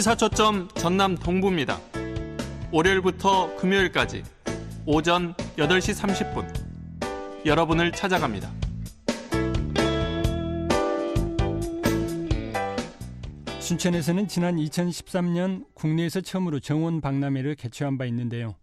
시사초점 전남 동부입니다. 월요일부터 금요일까지 오전 8시 30분 여러분을 찾아갑니다. 순천에서는 지난 2013년 국내에서 처음으로 정원박람회를 개최한 바 있는데요.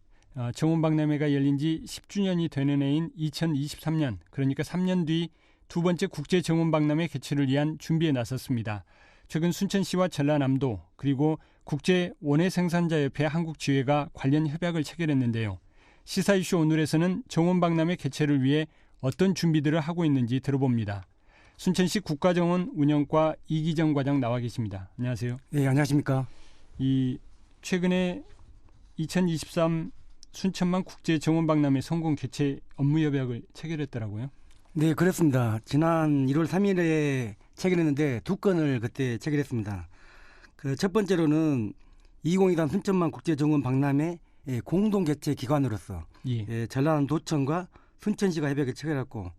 정원박람회가 열린 지 10주년이 되는 해인 2023년, 그러니까 3년 뒤 두 번째 국제정원박람회 개최를 위한 준비에 나섰습니다. 최근 순천시와 전라남도 그리고 국제원예생산자협회 한국지회가 관련 협약을 체결했는데요. 시사 이슈 오늘에서는 정원박람회 개최를 위해 어떤 준비들을 하고 있는지 들어봅니다. 순천시 국가정원 운영과 이기정 과장 나와 계십니다. 안녕하세요. 네, 안녕하십니까. 최근에 2023 순천만 국제정원박람회 성공 개최 업무협약을 체결했더라고요. 네, 그렇습니다. 지난 1월 3일에 체결했는데 두 건을 그때 체결했습니다. 첫 번째로는 2023 순천만 국제정원박람회 공동 개최 기관으로서 전라남도청과 순천시가 협약을 체결했고,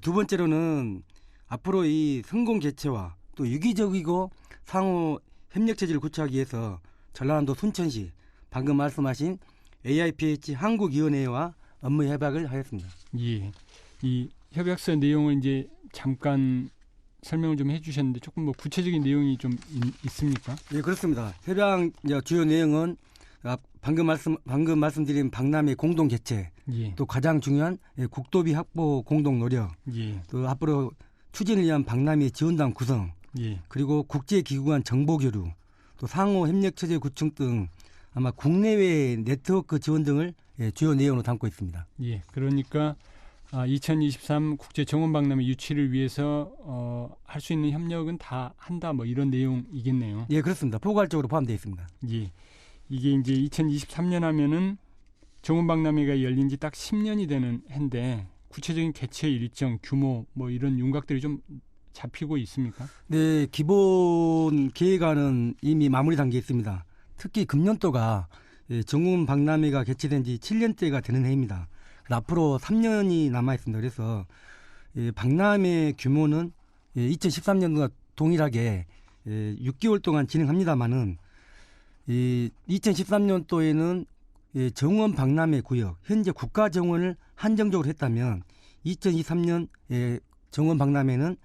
두 번째로는 앞으로 이 성공 개최와 또 유기적이고 상호 협력 체제를 구축하기 위해서 전라남도 순천시, 방금 말씀하신 AIPH 한국위원회와 업무 협약을 하였습니다. 예, 이 협약서 내용을 이제 잠깐 설명을 좀 해주셨는데 조금 뭐 구체적인 내용이 좀 있습니까? 네, 그렇습니다. 협약 주요 내용은 방금 말씀드린 박람회 공동 개최, 또 가장 중요한 국도비 확보 공동 노력, 또 앞으로 추진을 위한 박람회 지원단 구성, 그리고 국제기구 간 정보 교류, 또 상호 협력 체제 구축 등 아마 국내외 네트워크 지원 등을 주요 내용으로 담고 있습니다. 예, 그러니까 2023 국제정원박람회 유치를 위해서 할 수 있는 협력은 다 한다, 뭐 이런 내용이겠네요. 예, 그렇습니다. 포괄적으로 포함되어 있습니다. 예, 이게 이제 2023년 하면은 정원박람회가 열린 지 딱 10년이 되는 해인데 구체적인 개최 일정, 규모 뭐 이런 윤곽들이 좀 잡히고 있습니까? 네, 기본 계획안은 이미 마무리 단계에 있습니다. 특히 금년도가 정원박람회가 개최된 지 7년째가 되는 해입니다. 앞으로 3년이 남아 있습니다. 그래서 박람회 규모는 2013년도와 동일하게 6개월 동안 진행합니다만은 2013년도에는 정원 박람회 구역, 현재 국가 정원을 한정적으로 했다면 2023년 정원 박람회는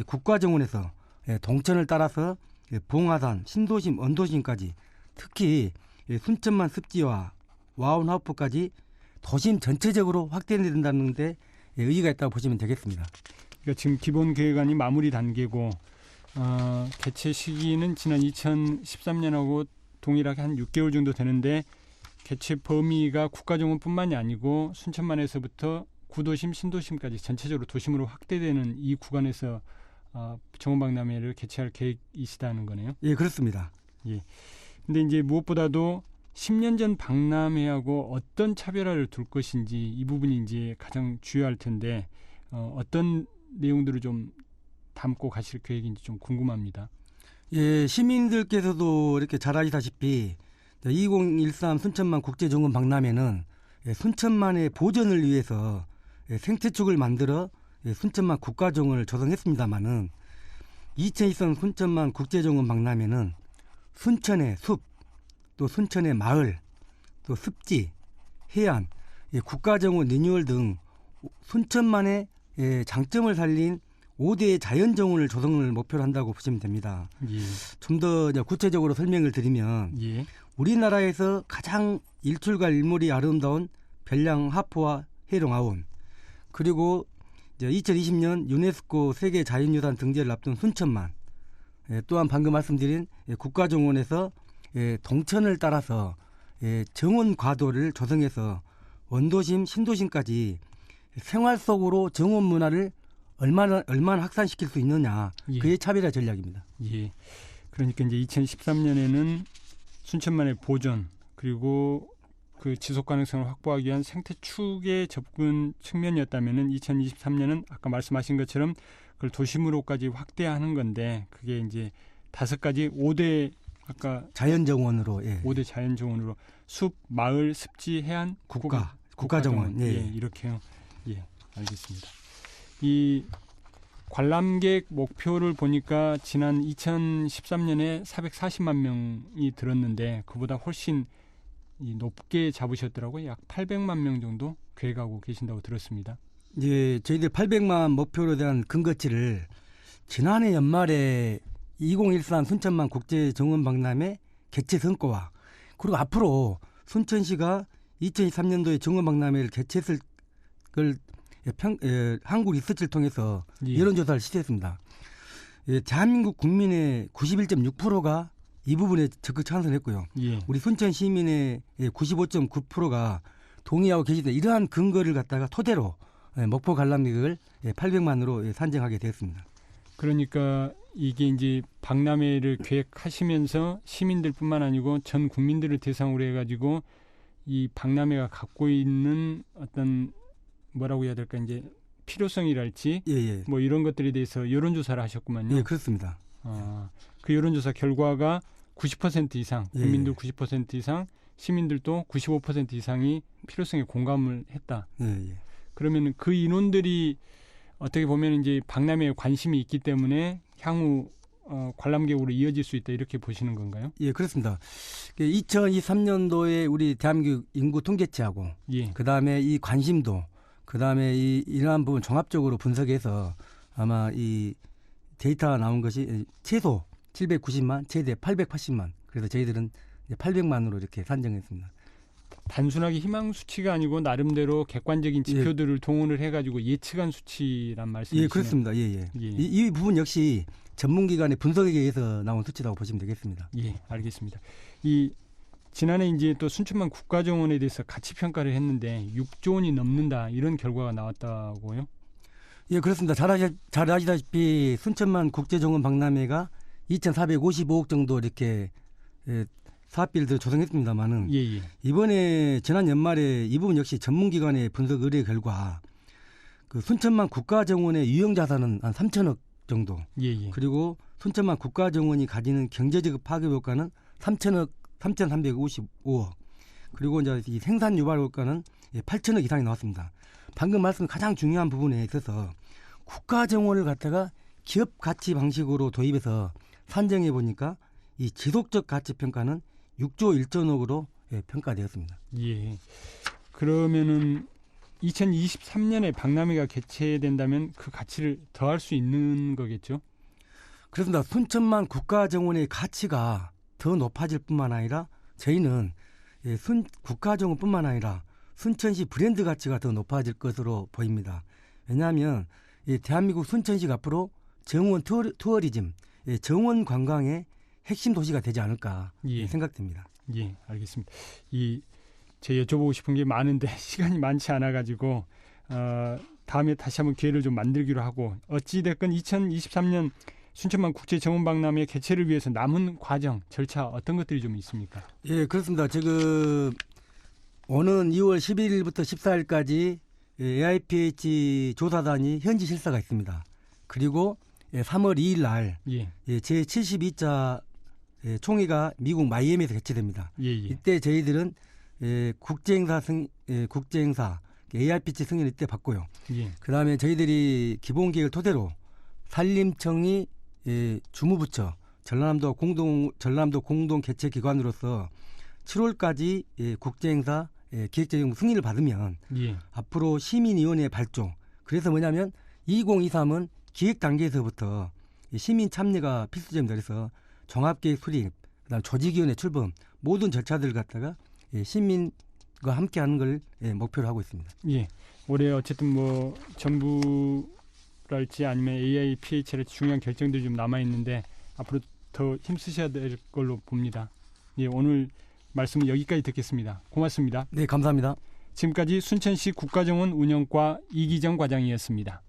국가 정원에서 동천을 따라서 봉화산, 신도심, 언도심까지 특히 순천만 습지와 와운하우프까지 도심 전체적으로 확대된다는 데 의의가 있다고 보시면 되겠습니다. 그러니까 지금 기본 계획안이 마무리 단계고 개최 시기는 지난 2013년하고 동일하게 한 6개월 정도 되는데 개최 범위가 국가정원뿐만이 아니고 순천만에서부터 구도심, 신도심까지 전체적으로 도심으로 확대되는 이 구간에서 정원박람회를 개최할 계획이시다는 거네요. 예, 그렇습니다. 예. 근데 이제 무엇보다도 10년 전 박람회하고 어떤 차별화를 둘 것인지 이 부분이 이제 가장 중요할 텐데 어떤 내용들을 좀 담고 가실 계획인지 좀 궁금합니다. 예, 시민들께서도 이렇게 잘 아시다시피 2013 순천만 국제정원 박람회는 순천만의 보존을 위해서 생태축을 만들어 순천만 국가정원을 조성했습니다마는 2023 순천만 국제정원 박람회는 순천의 숲, 또 순천의 마을, 또 습지, 해안, 국가정원 리뉴얼 등 순천만의 장점을 살린 5대의 자연정원을 조성을 목표로 한다고 보시면 됩니다. 좀 더 구체적으로 설명을 드리면 우리나라에서 가장 일출과 일몰이 아름다운 별량 하포와 해롱아온, 그리고 2020년 유네스코 세계 자연유산 등재를 앞둔 순천만, 또한 방금 말씀드린 국가정원에서 동천을 따라서 정원 과도를 조성해서 원도심, 신도심까지 생활 속으로 정원 문화를 얼마나 확산시킬 수 있느냐, 그게 차별화 전략입니다. 예. 그러니까 이제 2013년에는 순천만의 보존 그리고 그 지속 가능성을 확보하기 위한 생태축의 접근 측면이었다면은 2023년은 아까 말씀하신 것처럼 그걸 도심으로까지 확대하는 건데 그게 이제 5가지 5대 아까 자연정원으로 5대 자연정원으로 숲, 마을, 습지, 해안, 국가정원 예. 이렇게요. 예, 알겠습니다. 이 관람객 목표를 보니까 지난 2013년에 440만 명이 들었는데 그보다 훨씬 높게 잡으셨더라고요. 약 800만 명 정도 계획하고 계신다고 들었습니다. 예, 저희들 800만 목표로 대한 근거치를 지난해 연말에 2013 순천만 국제정원박람회 개최 성과와 그리고 앞으로 순천시가 2023년도에 정원박람회를 개최했을 걸 한국 리서치를 통해서 예. 여론조사를 시도했습니다. 예, 대한민국 국민의 91.6%가 이 부분에 적극 찬성했고요. 예. 우리 순천 시민의 95.9%가 동의하고 계시다. 이러한 근거를 갖다가 토대로 목포 관람객을 800만으로 산정하게 되었습니다. 그러니까 이게 이제 박람회를 계획하시면서 시민들뿐만 아니고 전 국민들을 대상으로 해가지고 이 박람회가 갖고 있는 어떤 뭐라고 해야 될까 이제 필요성이랄지 예. 뭐 이런 것들에 대해서 여론조사를 하셨구만요. 예, 그렇습니다. 그 여론조사 결과가 90% 이상, 국민들 예. 90% 이상, 시민들도 95% 이상이 필요성에 공감을 했다. 예. 그러면 그 인원들이 어떻게 보면 이제 박람회에 관심이 있기 때문에 향후 관람객으로 이어질 수 있다 이렇게 보시는 건가요? 예, 그렇습니다. 2023년도에 우리 대한민국 인구 통계치하고 예. 그다음에 이 관심도 그다음에 이러한 부분 종합적으로 분석해서 아마 이 데이터가 나온 것이 최소 790만, 최대 880만. 그래서 저희들은 800만으로 이렇게 산정했습니다. 단순하게 희망 수치가 아니고 나름대로 객관적인 지표들을 동원을 해가지고 예측한 수치란 말씀이시네요. 예, 그렇습니다. 예. 이 부분 역시 전문기관의 분석에 의해서 나온 수치라고 보시면 되겠습니다. 예, 알겠습니다. 이 지난해 이제 또 순천만 국가정원에 대해서 가치 평가를 했는데 6조 원이 넘는다 이런 결과가 나왔다고요? 예, 그렇습니다. 잘 아시다시피 순천만 국제정원 박람회가 2,455억 정도 이렇게 사업비를 조성했습니다만은 이번에 지난 연말에 이 부분 역시 전문기관의 분석 의뢰 결과 그 순천만 국가정원의 유형자산은 한 3천억 정도. 그리고 순천만 국가정원이 가지는 경제적 파괴효과는 3,355억. 그리고 이제 이 생산 유발 효과는 8천억 이상이 나왔습니다. 방금 말씀 가장 중요한 부분에 있어서 국가정원을 갖다가 기업 가치 방식으로 도입해서 산정해 보니까 이 지속적 가치 평가는 6조 1천억으로 평가되었습니다. 예. 그러면은 2023년에 박람회가 개최된다면 그 가치를 더할 수 있는 거겠죠? 그렇습니다. 순천만 국가정원의 가치가 더 높아질 뿐만 아니라 저희는 국가정원뿐만 아니라 순천시 브랜드 가치가 더 높아질 것으로 보입니다. 왜냐하면 대한민국 순천시가 앞으로 정원 투어리즘, 정원 관광의 핵심 도시가 되지 않을까 생각됩니다. 예, 알겠습니다. 제가 여쭤보고 싶은 게 많은데 시간이 많지 않아가지고 다음에 다시 한번 기회를 좀 만들기로 하고 어찌됐건 2023년 순천만 국제정원박람회 개최를 위해서 남은 과정, 절차 어떤 것들이 좀 있습니까? 예, 그렇습니다. 지금 오는 2월 11일부터 14일까지 AIPH 조사단이 현지 실사가 있습니다. 그리고 3월 2일 날 제72차 총회가 미국 마이애미에서 개최됩니다. 이때 저희들은 국제행사 AIPH 승인을 이때 받고요. 그다음에 저희들이 기본계획을 토대로 산림청이 주무부처 전라남도 공동 개최 기관으로서 7월까지 국제행사 기획재정 승인을 받으면 앞으로 시민위원회 발족. 그래서 뭐냐면 2023은 기획 단계에서부터 시민 참여가 필수점이다. 그래서 종합계획 수립, 그다음 조직위원회 출범 모든 절차들을 갖다가 시민과 함께하는 걸 목표로 하고 있습니다. 예, 올해 어쨌든 뭐 정부랄지 아니면 AIPH랄지 중요한 결정들이 좀 남아 있는데 앞으로 더 힘쓰셔야 될 걸로 봅니다. 예, 오늘 말씀은 여기까지 듣겠습니다. 고맙습니다. 네, 감사합니다. 지금까지 순천시 국가정원 운영과 이기정 과장이었습니다.